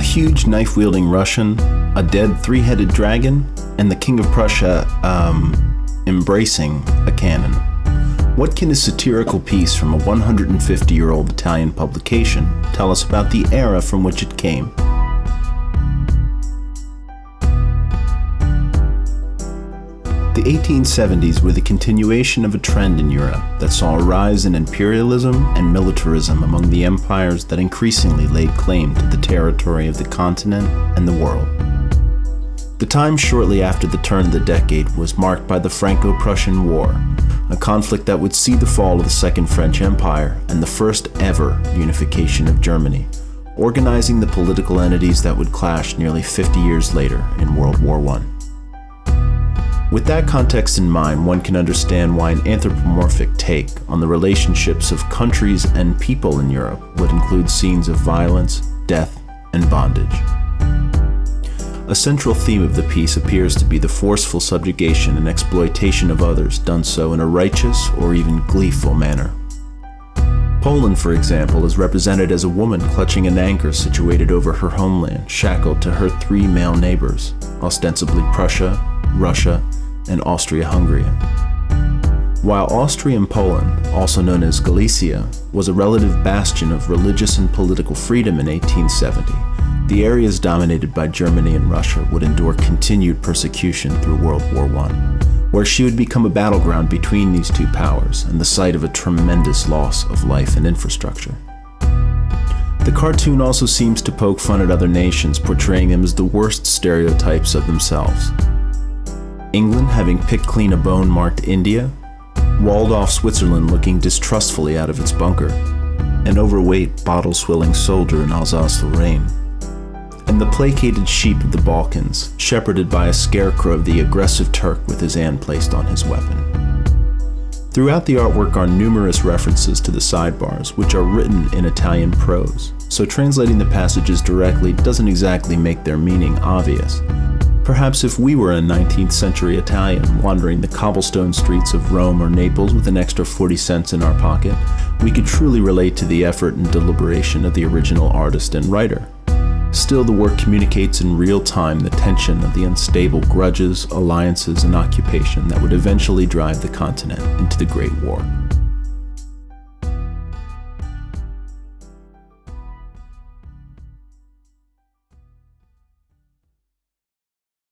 huge knife-wielding Russian, a dead three-headed dragon, and the King of Prussia, embracing a cannon. What can a satirical piece from a 150-year-old Italian publication tell us about the era from which it came? The 1870s were the continuation of a trend in Europe that saw a rise in imperialism and militarism among the empires that increasingly laid claim to the territory of the continent and the world. The time shortly after the turn of the decade was marked by the Franco-Prussian War, a conflict that would see the fall of the Second French Empire and the first ever unification of Germany, organizing the political entities that would clash nearly 50 years later in World War I. With that context in mind, one can understand why an anthropomorphic take on the relationships of countries and people in Europe would include scenes of violence, death, and bondage. A central theme of the piece appears to be the forceful subjugation and exploitation of others, done so in a righteous or even gleeful manner. Poland, for example, is represented as a woman clutching an anchor situated over her homeland, shackled to her three male neighbors, ostensibly Prussia, Russia, and Austria-Hungary. While Austrian Poland, also known as Galicia, was a relative bastion of religious and political freedom in 1870, the areas dominated by Germany and Russia would endure continued persecution through World War I, where she would become a battleground between these two powers and the site of a tremendous loss of life and infrastructure. The cartoon also seems to poke fun at other nations, portraying them as the worst stereotypes of themselves. England having picked clean a bone-marked India, walled-off Switzerland looking distrustfully out of its bunker, an overweight, bottle-swilling soldier in Alsace-Lorraine, and the placated sheep of the Balkans, shepherded by a scarecrow of the aggressive Turk with his hand placed on his weapon. Throughout the artwork are numerous references to the sidebars, which are written in Italian prose, so translating the passages directly doesn't exactly make their meaning obvious. Perhaps if we were a 19th century Italian wandering the cobblestone streets of Rome or Naples with an extra 40 cents in our pocket, we could truly relate to the effort and deliberation of the original artist and writer. Still, the work communicates in real time the tension of the unstable grudges, alliances, and occupation that would eventually drive the continent into the Great War.